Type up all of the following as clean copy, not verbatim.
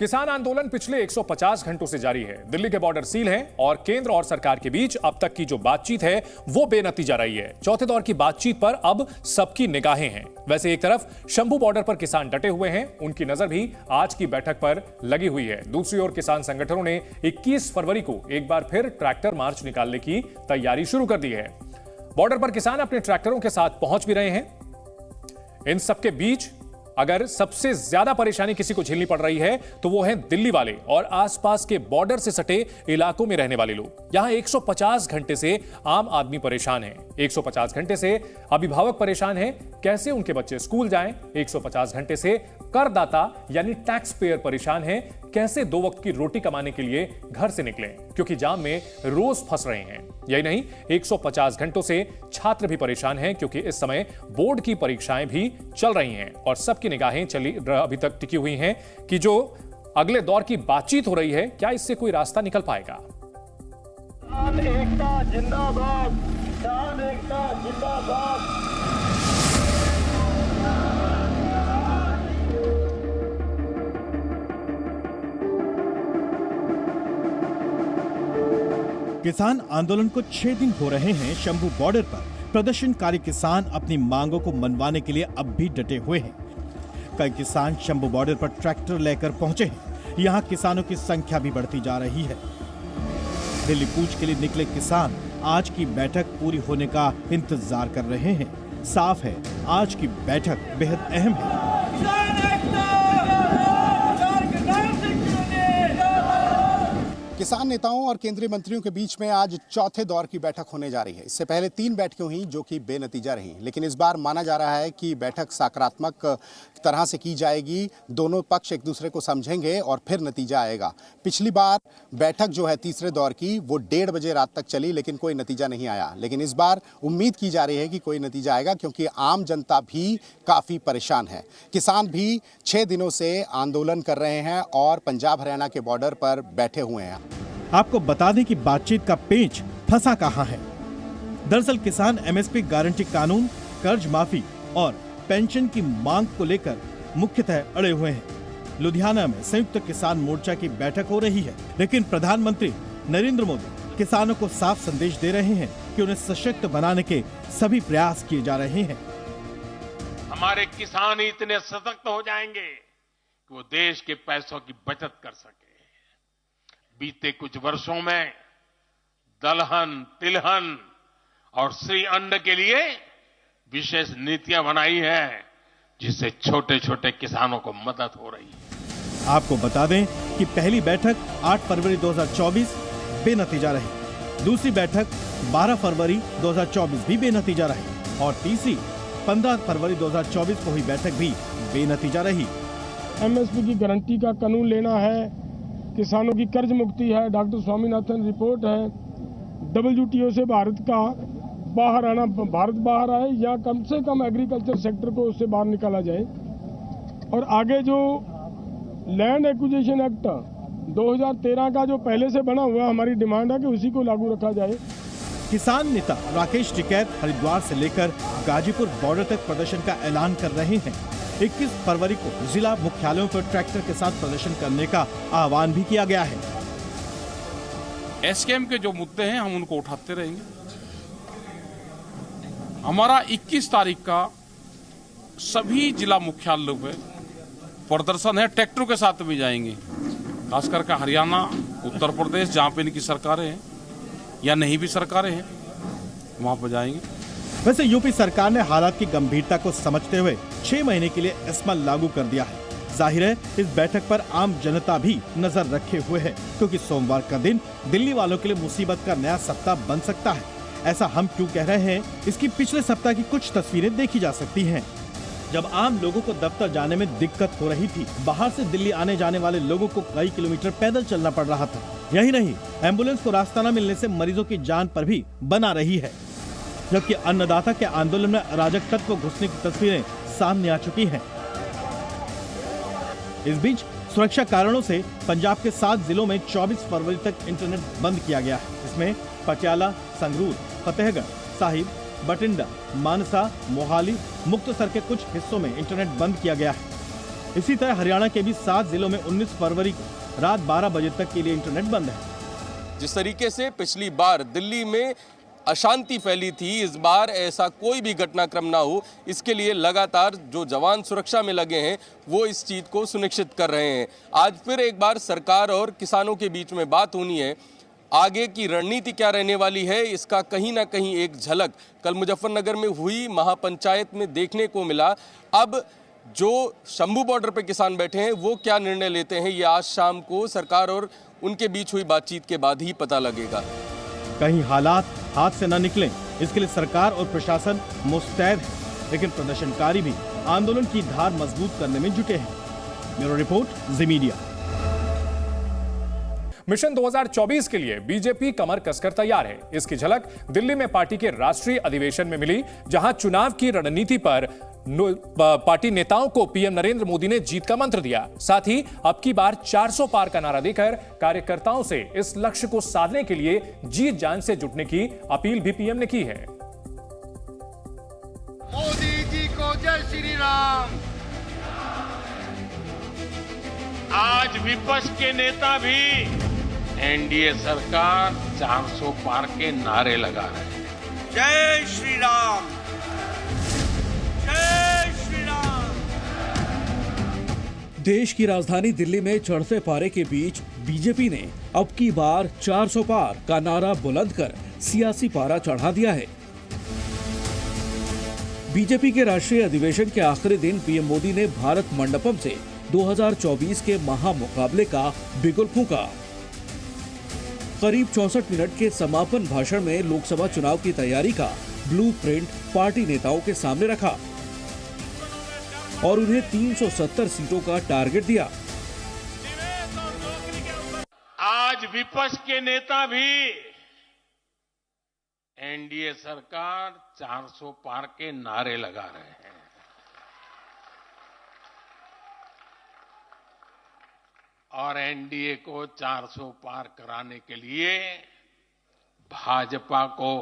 किसान आंदोलन पिछले 150 घंटों से जारी है। दिल्ली के बॉर्डर सील हैं और केंद्र और सरकार के बीच अब तक की जो बातचीत है वो बेनतीजा रही है। चौथे दौर की बातचीत पर अब सबकी निगाहें हैं। वैसे एक तरफ शंभू बॉर्डर पर किसान डटे हुए हैं, उनकी नजर भी आज की बैठक पर लगी हुई है। दूसरी ओर किसान संगठनों ने 21 फरवरी को एक बार फिर ट्रैक्टर मार्च निकालने की तैयारी शुरू कर दी है। बॉर्डर पर किसान अपने ट्रैक्टरों के साथ पहुंच भी रहे हैं। इन सबके बीच अगर सबसे ज्यादा परेशानी किसी को झेलनी पड़ रही है तो वो हैं दिल्ली वाले और आसपास के बॉर्डर से सटे इलाकों में रहने वाले लोग। यहां 150 घंटे से आम आदमी परेशान है। 150 घंटे से अभिभावक परेशान हैं, कैसे उनके बच्चे स्कूल जाएं। 150 घंटे से करदाता यानी टैक्स पेयर परेशान हैं, कैसे 2 वक्त की रोटी कमाने के लिए घर से निकलें, क्योंकि जाम में रोज फंस रहे हैं। यही नहीं, 150 घंटों से छात्र भी परेशान हैं, क्योंकि इस समय बोर्ड की परीक्षाएं भी चल रही हैं और सबकी निगाहें अभी तक टिकी हुई हैं कि जो अगले दौर की बातचीत हो रही है, क्या इससे कोई रास्ता निकल पाएगा। एकता जिंदाबाद, एकता जिंदाबाद। किसान आंदोलन को 6 दिन हो रहे हैं। शंभू बॉर्डर पर प्रदर्शनकारी किसान अपनी मांगों को मनवाने के लिए अब भी डटे हुए हैं। कई किसान शंभू बॉर्डर पर ट्रैक्टर लेकर पहुंचे हैं। यहां किसानों की संख्या भी बढ़ती जा रही है। दिल्ली कूच के लिए निकले किसान आज की बैठक पूरी होने का इंतजार कर रहे हैं। साफ है, आज की बैठक बेहद अहम है। किसान नेताओं और केंद्रीय मंत्रियों के बीच में आज चौथे दौर की बैठक होने जा रही है। इससे पहले 3 बैठकें हुई जो कि बेनतीजा रहीं, लेकिन इस बार माना जा रहा है कि बैठक सकारात्मक तरह से की जाएगी। दोनों पक्ष एक दूसरे को समझेंगे और फिर नतीजा आएगा। पिछली बार बैठक जो है तीसरे दौर की वो 1:30 बजे रात तक चली, लेकिन कोई नतीजा नहीं आया। लेकिन इस बार उम्मीद की जा रही है कि कोई नतीजा आएगा, क्योंकि आम जनता भी काफ़ी परेशान है। किसान भी 6 दिनों से आंदोलन कर रहे हैं और पंजाब हरियाणा के बॉर्डर पर बैठे हुए हैं। आपको बता दें कि बातचीत का पेंच फंसा कहां है। दरअसल किसान एमएसपी गारंटी कानून, कर्ज माफी और पेंशन की मांग को लेकर मुख्यतः अड़े हुए हैं। लुधियाना में संयुक्त किसान मोर्चा की बैठक हो रही है, लेकिन प्रधानमंत्री नरेंद्र मोदी किसानों को साफ संदेश दे रहे हैं कि उन्हें सशक्त बनाने के सभी प्रयास किए जा रहे हैं। हमारे किसान इतने सशक्त हो जाएंगे कि वो देश के पैसों की बचत कर सके। बीते कुछ वर्षों में दलहन, तिलहन और श्री अन्न के लिए विशेष नीतियां बनाई है, जिससे छोटे छोटे किसानों को मदद हो रही है। आपको बता दें कि पहली बैठक 8 फरवरी 2024 बेनतीजा रही। दूसरी बैठक 12 फरवरी 2024 भी बेनतीजा रही और तीसरी 15 फरवरी 2024 को हुई बैठक भी बेनतीजा रही। एमएसपी की गारंटी का कानून लेना है, किसानों की कर्ज मुक्ति है, डॉक्टर स्वामीनाथन रिपोर्ट है, WTO से भारत का बाहर आना, भारत बाहर आए या कम से कम एग्रीकल्चर सेक्टर को उससे बाहर निकाला जाए। और आगे जो लैंड एक्विजिशन एक्ट 2013 का जो पहले से बना हुआ, हमारी डिमांड है कि उसी को लागू रखा जाए। किसान नेता राकेश टिकैत हरिद्वार से लेकर गाजीपुर बॉर्डर तक प्रदर्शन का ऐलान कर रहे हैं। 21 फरवरी को जिला मुख्यालयों पर ट्रैक्टर के साथ प्रदर्शन करने का आह्वान भी किया गया है। एसकेएम के जो मुद्दे हैं हम उनको उठाते रहेंगे। हमारा 21 तारीख का सभी जिला मुख्यालयों पे प्रदर्शन है। ट्रैक्टरों के साथ भी जाएंगे, खास करके हरियाणा, उत्तर प्रदेश, जहां पे इनकी सरकारें हैं या नहीं भी सरकारें हैं, वहां पर जाएंगे। वैसे यूपी सरकार ने हालात की गंभीरता को समझते हुए 6 महीने के लिए एस्मा लागू कर दिया है। जाहिर है इस बैठक पर आम जनता भी नजर रखे हुए है, क्योंकि सोमवार का दिन दिल्ली वालों के लिए मुसीबत का नया सप्ताह बन सकता है। ऐसा हम क्यों कह रहे हैं, इसकी पिछले सप्ताह की कुछ तस्वीरें देखी जा सकती हैं। जब आम लोगों को दफ्तर जाने में दिक्कत हो रही थी, बाहर से दिल्ली आने जाने वाले लोगों को कई किलोमीटर पैदल चलना पड़ रहा था। यही नहीं, एम्बुलेंस को रास्ता न मिलने से मरीजों की जान पर भी बना रही है। जबकि अन्नदाता के आंदोलन में अराजक तत्व घुसने की तस्वीरें सामने आ चुकी हैं। इस बीच सुरक्षा कारणों से पंजाब के 7 जिलों में 24 फरवरी तक इंटरनेट बंद किया गया है। इसमें पटियाला, संगरूर, फतेहगढ़ साहिब, बठिंडा, मानसा, मोहाली, मुक्तसर के कुछ हिस्सों में इंटरनेट बंद किया गया है। इसी तरह हरियाणा के भी 7 जिलों में 19 फरवरी को रात 12 बजे तक के लिए इंटरनेट बंद है। जिस तरीके से पिछली बार दिल्ली में अशांति फैली थी, इस बार ऐसा कोई भी घटनाक्रम ना हो, इसके लिए लगातार जो जवान सुरक्षा में लगे हैं वो इस चीज को सुनिश्चित कर रहे हैं। आज फिर एक बार सरकार और किसानों के बीच में बात होनी है। आगे की रणनीति क्या रहने वाली है, इसका कहीं ना कहीं एक झलक कल मुजफ्फरनगर में हुई महापंचायत में देखने को मिला। अब जो शंभू बॉर्डर पे किसान बैठे हैं वो क्या निर्णय लेते हैं, ये आज शाम को सरकार और उनके बीच हुई बातचीत के बाद ही पता लगेगा। कहीं हालात हाथ से न निकलें, इसके लिए सरकार और प्रशासन मुस्तैद है, लेकिन प्रदर्शनकारी भी आंदोलन की धार मजबूत करने में जुटे हैं। ब्यूरो रिपोर्ट, जी मीडिया। मिशन 2024 के लिए बीजेपी कमर कसकर तैयार है। इसकी झलक दिल्ली में पार्टी के राष्ट्रीय अधिवेशन में मिली, जहां चुनाव की रणनीति पर पार्टी नेताओं को पीएम नरेंद्र मोदी ने जीत का मंत्र दिया। साथ ही अब की बार 400 पार का नारा देकर कार्यकर्ताओं से इस लक्ष्य को साधने के लिए जीत जान से जुटने की अपील भी पीएम ने की है। मोदी जी को जय श्री राम। आज विपक्ष के नेता भी एनडीए सरकार 400 पार के नारे लगा रहे हैं। जय श्री राम, जय श्री राम। देश की राजधानी दिल्ली में चढ़ते पारे के बीच बीजेपी ने अब की बार 400 पार का नारा बुलंद कर सियासी पारा चढ़ा दिया है। बीजेपी के राष्ट्रीय अधिवेशन के आखिरी दिन पीएम मोदी ने भारत मंडपम से 2024 के महामुकाबले का बिगुल फूंका। करीब 64 मिनट के समापन भाषण में लोकसभा चुनाव की तैयारी का ब्लूप्रिंट पार्टी नेताओं के सामने रखा और उन्हें 370 सीटों का टारगेट दिया। आज विपक्ष के नेता भी एनडीए सरकार 400 पार के नारे लगा रहे हैं। और एनडीए को 400 पार कराने के लिए भाजपा को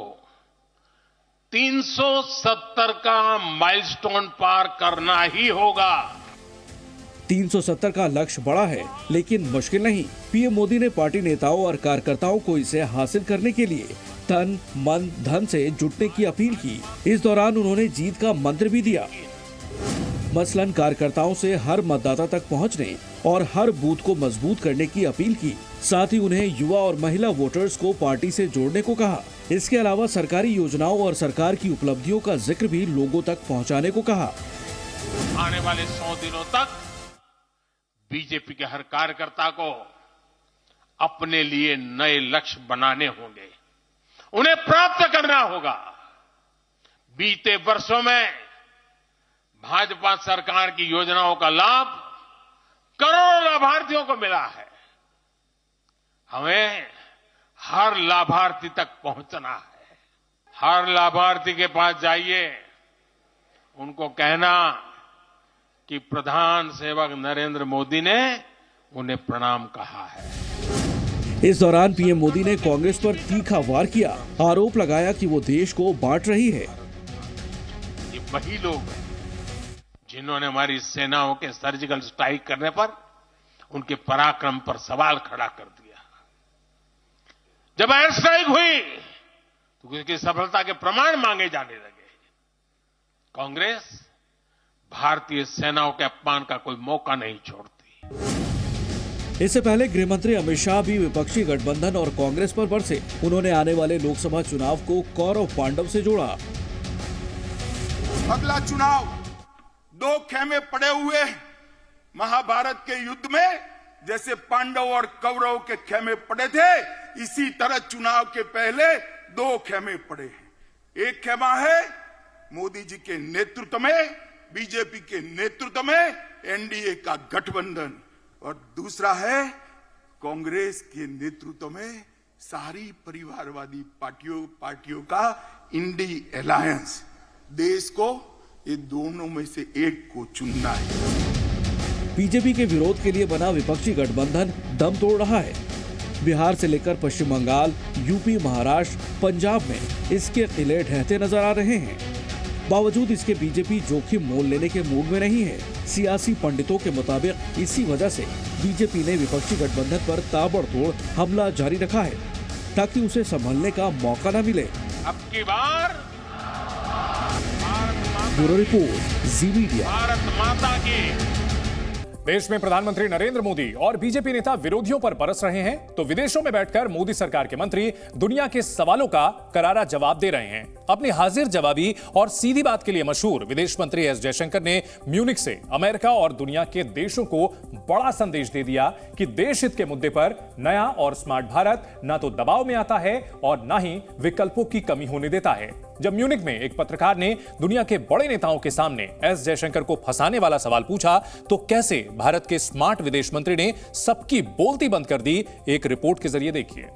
370 का माइलस्टोन पार करना ही होगा। 370 का लक्ष्य बड़ा है लेकिन मुश्किल नहीं। पीएम मोदी ने पार्टी नेताओं और कार्यकर्ताओं को इसे हासिल करने के लिए तन मन धन से जुटने की अपील की। इस दौरान उन्होंने जीत का मंत्र भी दिया। मसलन कार्यकर्ताओं से हर मतदाता तक पहुंचने और हर बूथ को मजबूत करने की अपील की। साथ ही उन्हें युवा और महिला वोटर्स को पार्टी से जोड़ने को कहा। इसके अलावा सरकारी योजनाओं और सरकार की उपलब्धियों का जिक्र भी लोगों तक पहुंचाने को कहा। आने वाले 100 दिनों तक बीजेपी के हर कार्यकर्ता को अपने लिए नए लक्ष्य बनाने होंगे, उन्हें प्राप्त करना होगा। बीते वर्षों में भाजपा सरकार की योजनाओं का लाभ करोड़ों लाभार्थियों को मिला है। हमें हर लाभार्थी तक पहुंचना है। हर लाभार्थी के पास जाइए, उनको कहना कि प्रधान सेवक नरेंद्र मोदी ने उन्हें प्रणाम कहा है। इस दौरान पीएम मोदी ने कांग्रेस पर तीखा वार किया। आरोप लगाया कि वो देश को बांट रही है। ये वही लोग हैं जिन्होंने हमारी सेनाओं के सर्जिकल स्ट्राइक करने पर उनके पराक्रम पर सवाल खड़ा कर दिया। जब एयर स्ट्राइक हुई तो उसकी सफलता के प्रमाण मांगे जाने लगे। कांग्रेस भारतीय सेनाओं के अपमान का कोई मौका नहीं छोड़ती। इससे पहले गृह मंत्री अमित शाह भी विपक्षी गठबंधन और कांग्रेस पर बरसे। उन्होंने आने वाले लोकसभा चुनाव को कौरव पांडव से जोड़ा। अगला चुनाव 2 खेमे पड़े हुए महाभारत के युद्ध में जैसे पांडव और कौरव के खेमे पड़े थे, इसी तरह चुनाव के पहले 2 खेमे पड़े हैं। एक खेमा है मोदी जी के नेतृत्व में, बीजेपी के नेतृत्व में एनडीए का गठबंधन, और दूसरा है कांग्रेस के नेतृत्व में सारी परिवारवादी पार्टियों का इंडी अलायंस। देश को ये दोनों में से एक को चुनना है। बीजेपी के विरोध के लिए बना विपक्षी गठबंधन दम तोड़ रहा है। बिहार से लेकर पश्चिम बंगाल, यूपी, महाराष्ट्र, पंजाब में इसके किले ढहते नजर आ रहे हैं। बावजूद इसके बीजेपी जोखिम मोल लेने के मूड में नहीं है। सियासी पंडितों के मुताबिक इसी वजह से बीजेपी ने विपक्षी गठबंधन पर ताबड़तोड़ हमला जारी रखा है ताकि उसे संभलने का मौका न मिले। अब की बार ब्यूरो रिपोर्ट, जी मीडिया। भारत माता की। देश में प्रधानमंत्री नरेंद्र मोदी और बीजेपी नेता विरोधियों पर बरस रहे हैं तो विदेशों में बैठकर मोदी सरकार के मंत्री दुनिया के सवालों का करारा जवाब दे रहे हैं। अपनी हाजिर जवाबी और सीधी बात के लिए मशहूर विदेश मंत्री एस जयशंकर ने म्यूनिख से अमेरिका और दुनिया के देशों को बड़ा संदेश दे दिया कि देश हित के मुद्दे पर नया और स्मार्ट भारत न तो दबाव में आता है और न ही विकल्पों की कमी होने देता है। जब म्यूनिख में एक पत्रकार ने दुनिया के बड़े नेताओं के सामने एस जयशंकर को फंसाने वाला सवाल पूछा तो कैसे भारत के स्मार्ट विदेश मंत्री ने सबकी बोलती बंद कर दी, एक रिपोर्ट के जरिए देखिए।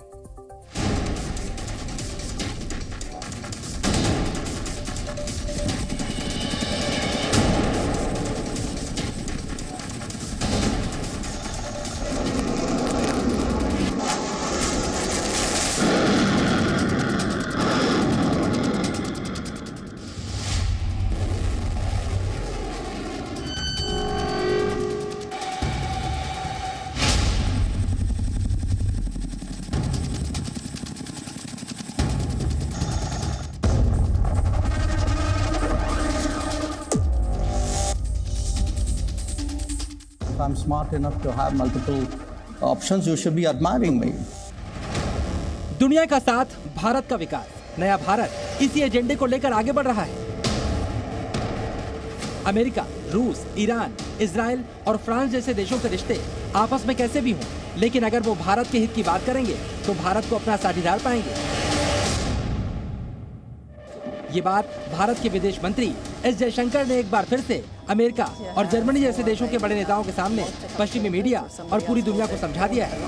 If I'm smart enough to have multiple options, you should be admiring me. दुनिया का साथ, भारत का विकास, नया भारत इसी एजेंडे को लेकर आगे बढ़ रहा है। अमेरिका, रूस, ईरान, इजराइल और फ्रांस जैसे देशों के रिश्ते आपस में कैसे भी हों, लेकिन अगर वो भारत के हित की बात करेंगे तो भारत को अपना साझीदार पाएंगे। ये बात भारत के विदेश मंत्री एस जयशंकर ने एक बार फिर से अमेरिका और जर्मनी जैसे देशों के बड़े नेताओं के सामने पश्चिमी मीडिया और पूरी दुनिया को समझा दिया है।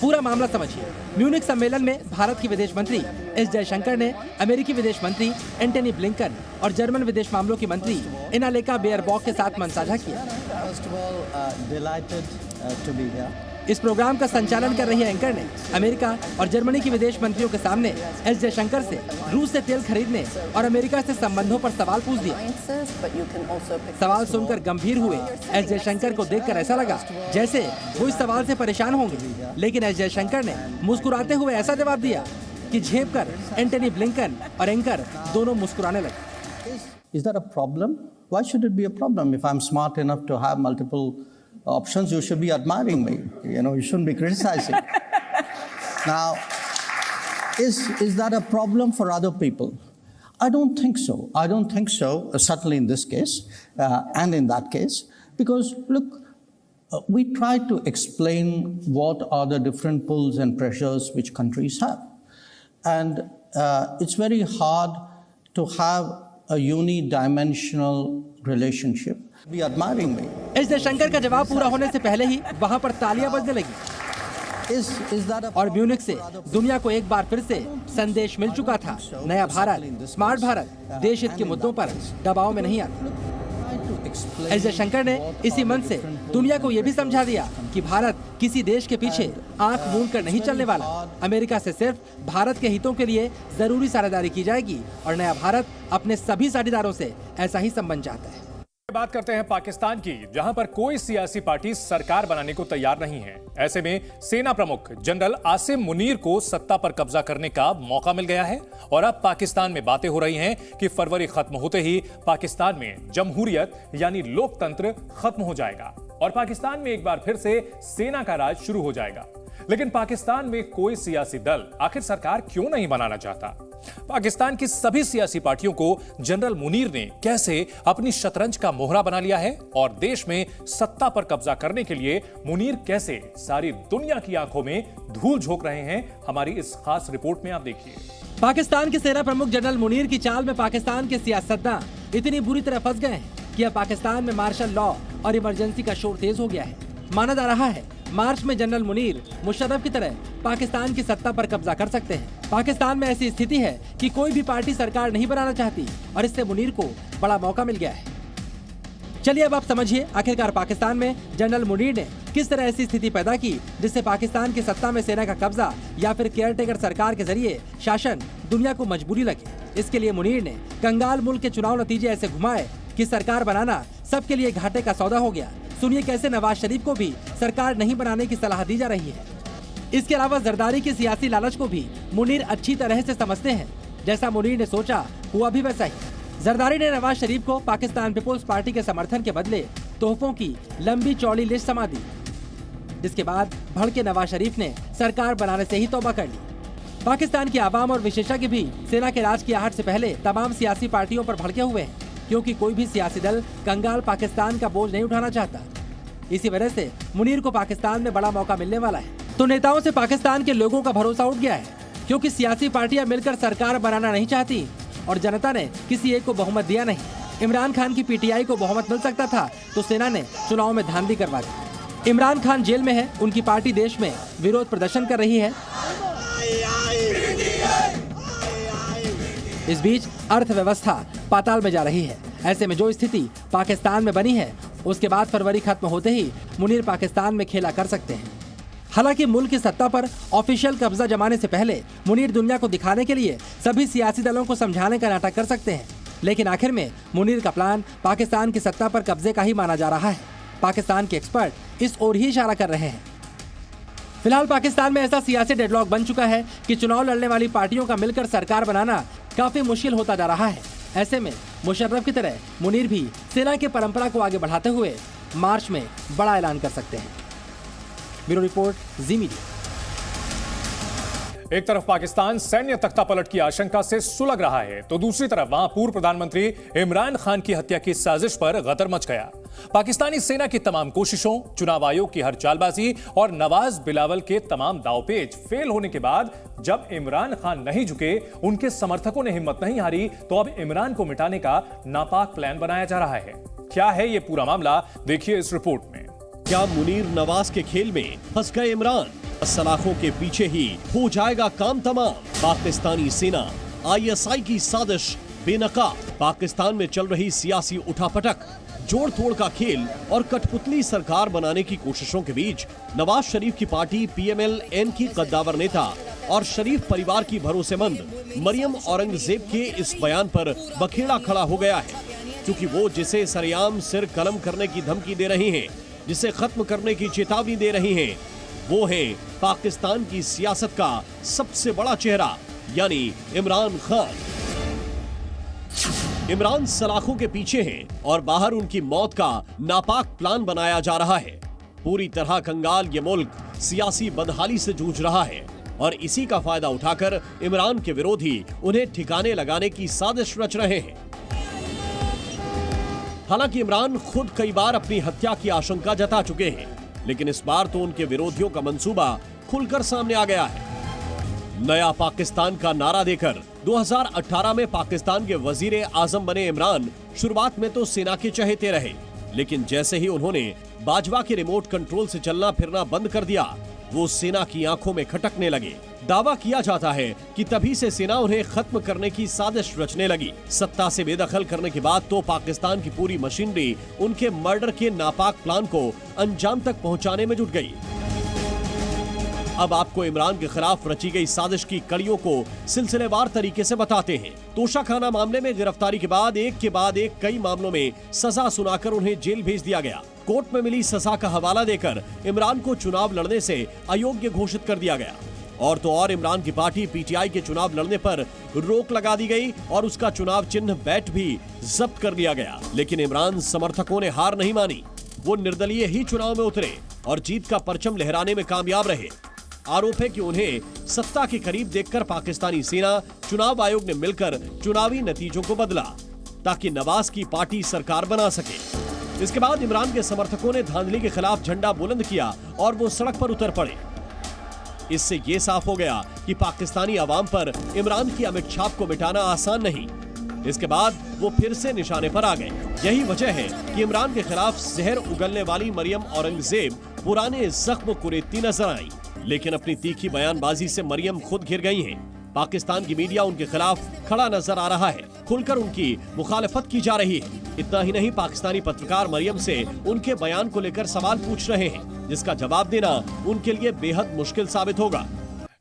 पूरा मामला समझिए। म्यूनिख सम्मेलन में भारत के विदेश मंत्री एस जयशंकर ने अमेरिकी विदेश मंत्री एंटनी ब्लिंकन और जर्मन विदेश मामलों की मंत्री एनालेका बेयरबॉक के साथ मंच साझा किया। इस प्रोग्राम का संचालन कर रही एंकर ने अमेरिका और जर्मनी के विदेश मंत्रियों के सामने एस जयशंकर से रूस से तेल खरीदने और अमेरिका से संबंधों पर सवाल पूछ दिया। सवाल सुनकर गंभीर हुए एस जयशंकर को देखकर ऐसा लगा जैसे वो इस सवाल से परेशान होंगे, लेकिन एस जयशंकर ने मुस्कुराते हुए ऐसा जवाब दिया कि झेप कर एंटनी ब्लिंकन और एंकर दोनों मुस्कुराने लगे। Is that a problem? Why should it be a problem? If I'm smart enough to have multiple options, you should be admiring me. You shouldn't be criticizing. Now, is that a problem for other people? I don't think so. I don't think so, certainly in this case and in that case, because look, we try to explain what are the different pulls and pressures which countries have. And it's very hard to have a unidimensional relationship. Be admiring me. S Jaishankar का जवाब पूरा होने से पहले ही वहां पर तालियां बजने लगी और म्यूनिख से दुनिया को एक बार फिर से संदेश मिल चुका था। नया भारत, स्मार्ट भारत देश हित के मुद्दों पर दबाव में नहीं आता। एस जयशंकर ने इसी मंच से दुनिया को यह भी समझा दिया कि भारत किसी देश के पीछे आंख मूंद कर नहीं चलने वाला। अमेरिका से सिर्फ भारत के हितों के लिए जरूरी साझेदारी की जाएगी और नया भारत अपने सभी साझेदारों से ऐसा ही संबंध चाहता है। बात करते हैं पाकिस्तान की, जहां पर कोई सियासी पार्टी सरकार बनाने को तैयार नहीं है। ऐसे में सेना प्रमुख जनरल आसिम मुनीर को सत्ता पर कब्जा करने का मौका मिल गया है और अब पाकिस्तान में बातें हो रही हैं कि फरवरी खत्म होते ही पाकिस्तान में जमहूरियत यानी लोकतंत्र खत्म हो जाएगा और पाकिस्तान में एक बार फिर से सेना का राज शुरू हो जाएगा। लेकिन पाकिस्तान में कोई सियासी दल आखिर सरकार क्यों नहीं बनाना चाहता? पाकिस्तान की सभी सियासी पार्टियों को जनरल मुनीर ने कैसे अपनी शतरंज का मोहरा बना लिया है और देश में सत्ता पर कब्जा करने के लिए मुनीर कैसे सारी दुनिया की आंखों में धूल झोंक रहे हैं, हमारी इस खास रिपोर्ट में आप देखिए। पाकिस्तान के सेना प्रमुख जनरल मुनीर की चाल में पाकिस्तान के सियासतदां इतनी बुरी तरह फंस गए हैं कि अब पाकिस्तान में मार्शल लॉ और इमरजेंसी का शोर तेज हो गया है। माना जा रहा है मार्च में जनरल मुनीर मुशर्रफ की तरह पाकिस्तान की सत्ता पर कब्जा कर सकते हैं। पाकिस्तान में ऐसी स्थिति है कि कोई भी पार्टी सरकार नहीं बनाना चाहती और इससे मुनीर को बड़ा मौका मिल गया है। चलिए अब आप समझिए आखिरकार पाकिस्तान में जनरल मुनीर ने किस तरह ऐसी स्थिति पैदा की जिससे पाकिस्तान की सत्ता में सेना का कब्जा या फिर केयरटेकर सरकार के जरिए शासन दुनिया को मजबूरी लगे। इसके लिए मुनीर ने कंगाल मुल्क के चुनाव नतीजे ऐसे घुमाए कि सरकार बनाना सबके लिए घाटे का सौदा हो गया। सुनिए कैसे नवाज शरीफ को भी सरकार नहीं बनाने की सलाह दी जा रही है। इसके अलावा जरदारी की सियासी लालच को भी मुनीर अच्छी तरह से समझते हैं। जैसा मुनीर ने सोचा हुआ भी वैसा ही। जरदारी ने नवाज शरीफ को पाकिस्तान पीपुल्स पार्टी के समर्थन के बदले तोहफों की लंबी चौड़ी लिस्ट समा दी, जिसके बाद भड़के नवाज शरीफ ने सरकार बनाने से ही तौबा कर ली। पाकिस्तान की आवाम और विशेषज्ञ भी सेना के राज की आहट से पहले तमाम सियासी पार्टियों पर भड़के हुए हैं, क्योंकि कोई भी सियासी दल कंगाल पाकिस्तान का बोझ नहीं उठाना चाहता। इसी वजह से मुनीर को पाकिस्तान में बड़ा मौका मिलने वाला है। तो नेताओं से पाकिस्तान के लोगों का भरोसा उठ गया है, क्योंकि सियासी पार्टियां मिलकर सरकार बनाना नहीं चाहती और जनता ने किसी एक को बहुमत दिया नहीं। इमरान खान की पीटीआई को बहुमत मिल सकता था तो सेना ने चुनाव में धांधली करवा दी। इमरान खान जेल में है, उनकी पार्टी देश में विरोध प्रदर्शन कर रही है। इस बीच अर्थव्यवस्था पाताल में जा रही है। ऐसे में जो स्थिति पाकिस्तान में बनी है, उसके बाद फरवरी खत्म होते ही मुनीर पाकिस्तान में खेला कर सकते हैं। हालांकि मुल्क की सत्ता पर ऑफिशियल कब्जा जमाने से पहले मुनीर दुनिया को दिखाने के लिए सभी सियासी दलों को समझाने का नाटक कर सकते हैं, लेकिन आखिर में मुनीर का प्लान पाकिस्तान की सत्ता पर कब्जे का ही माना जा रहा है। पाकिस्तान के एक्सपर्ट इस ओर ही इशारा कर रहे हैं। फिलहाल पाकिस्तान में ऐसा सियासी डेडलॉक बन चुका है कि चुनाव लड़ने वाली पार्टियों का मिलकर सरकार बनाना काफी मुश्किल होता जा रहा है। ऐसे में मुशर्रफ की तरह मुनीर भी सेना की परंपरा को आगे बढ़ाते हुए मार्च में बड़ा ऐलान कर सकते हैं। ब्यूरो रिपोर्ट, जी मीडिया। एक तरफ पाकिस्तान सैन्य तख्तापलट की आशंका से सुलग रहा है, तो दूसरी तरफ वहां पूर्व प्रधानमंत्री इमरान खान की हत्या की साजिश पर गदर मच गया। पाकिस्तानी सेना की तमाम कोशिशों, चुनाव आयोग की हर चालबाजी और नवाज बिलावल के तमाम दावपेच फेल होने के बाद जब इमरान खान नहीं झुके, उनके समर्थकों ने हिम्मत नहीं हारी, तो अब इमरान को मिटाने का नापाक प्लान बनाया जा रहा है। क्या है ये पूरा मामला, देखिए इस रिपोर्ट में। क्या मुनीर नवाज के खेल में फंस गए इमरान? सलाखों के पीछे ही हो जाएगा काम तमाम। पाकिस्तानी सेना ISI की साजिश बेनकाब। पाकिस्तान में चल रही सियासी उठापटक, जोड़ तोड़ का खेल और कठपुतली सरकार बनाने की कोशिशों के बीच नवाज शरीफ की पार्टी PMLN की कद्दावर नेता और शरीफ परिवार की भरोसेमंद मरियम औरंगजेब के इस बयान पर बखेड़ा खड़ा हो गया है, क्योंकि वो जिसे सरेआम सिर कलम करने की धमकी दे रही हैं, जिसे खत्म करने की चेतावनी दे रही हैं, वो है पाकिस्तान की सियासत का सबसे बड़ा चेहरा, यानी इमरान खान। इमरान सलाखों के पीछे हैं और बाहर उनकी मौत का नापाक प्लान बनाया जा रहा है। पूरी तरह कंगाल ये मुल्क सियासी बदहाली से जूझ रहा है और इसी का फायदा उठाकर इमरान के विरोधी उन्हें ठिकाने लगाने की साजिश रच रहे हैं। हालांकि इमरान खुद कई बार अपनी हत्या की आशंका जता चुके हैं, लेकिन इस बार तो उनके विरोधियों का मंसूबा खुलकर सामने आ गया है। नया पाकिस्तान का नारा देकर 2018 में पाकिस्तान के वजीर आजम बने इमरान शुरुआत में तो सेना के चहेते रहे, लेकिन जैसे ही उन्होंने बाजवा के रिमोट कंट्रोल से चलना फिरना बंद कर दिया, वो सेना की आंखों में खटकने लगे। दावा किया जाता है कि तभी से सेना उन्हें खत्म करने की साजिश रचने लगी। सत्ता से बेदखल करने के बाद तो पाकिस्तान की पूरी मशीनरी उनके मर्डर के नापाक प्लान को अंजाम तक पहुंचाने में जुट गई। अब आपको इमरान के खिलाफ रची गई साजिश की कड़ियों को सिलसिलेवार तरीके से बताते हैं। तोशाखाना मामले में गिरफ्तारी के बाद एक कई मामलों में सजा सुनाकर उन्हें जेल भेज दिया गया। कोर्ट में मिली सजा का हवाला देकर इमरान को चुनाव लड़ने से अयोग्य घोषित कर दिया गया। और तो और इमरान की पार्टी PTI के चुनाव लड़ने पर रोक लगा दी गई और उसका चुनाव चिन्ह बैट भी जब्त कर लिया गया। लेकिन इमरान समर्थकों ने हार नहीं मानी। वो निर्दलीय ही चुनाव में उतरे और जीत का परचम लहराने में कामयाब रहे। आरोप है कि उन्हें सत्ता के करीब देखकर पाकिस्तानी सेना, चुनाव आयोग ने मिलकर चुनावी नतीजों को बदला ताकि नवाज की पार्टी सरकार बना सके। इसके बाद इमरान के समर्थकों ने धांधली के खिलाफ झंडा बुलंद किया और वो सड़क पर उतर पड़े। इससे ये साफ हो गया कि पाकिस्तानी आवाम पर इमरान की अमिट छाप को मिटाना आसान नहीं। इसके बाद वो फिर से निशाने पर आ गए। यही वजह है कि इमरान के खिलाफ जहर उगलने वाली मरियम औरंगजेब पुराने जख्म कुरेदती नजर आई, लेकिन अपनी तीखी बयानबाजी से मरियम खुद घिर गई हैं। पाकिस्तान की मीडिया उनके खिलाफ खड़ा नजर आ रहा है, खुलकर उनकी मुखालफत की जा रही है। इतना ही नहीं, पाकिस्तानी पत्रकार मरियम से उनके बयान को लेकर सवाल पूछ रहे हैं, जिसका जवाब देना उनके लिए बेहद मुश्किल साबित होगा।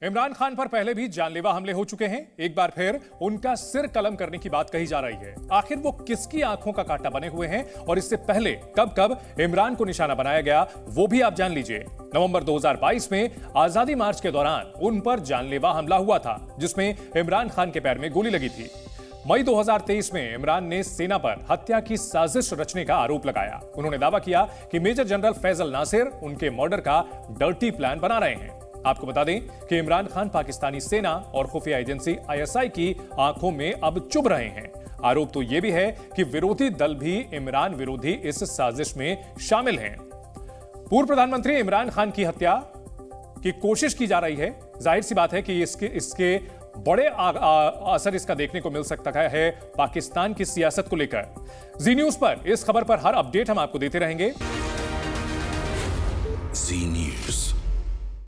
इमरान खान पर पहले भी जानलेवा हमले हो चुके हैं। एक बार फिर उनका सिर कलम करने की बात कही जा रही है। आखिर वो किसकी आंखों का कांटा बने हुए हैं और इससे पहले कब कब इमरान को निशाना बनाया गया, वो भी आप जान लीजिए। नवंबर 2022 में आजादी मार्च के दौरान उन पर जानलेवा हमला हुआ था, जिसमें इमरान खान के पैर में गोली लगी थी। मई 2023 में इमरान ने सेना पर हत्या की साजिश रचने का आरोप लगाया। उन्होंने दावा किया कि मेजर जनरल फैजल नासिर उनके मर्डर का डर्टी प्लान बना रहे हैं। आपको बता दें कि इमरान खान पाकिस्तानी सेना और खुफिया एजेंसी ISI की आंखों में अब चुभ रहे हैं। आरोप तो यह भी है कि विरोधी दल भी इमरान विरोधी इस साजिश में शामिल हैं। पूर्व प्रधानमंत्री इमरान खान की हत्या की कोशिश की जा रही है। जाहिर सी बात है कि इसके बड़े असर इसका देखने को मिल सकता है पाकिस्तान की सियासत को लेकर। जी न्यूज पर इस खबर पर हर अपडेट हम आपको देते रहेंगे। जी न्यूज।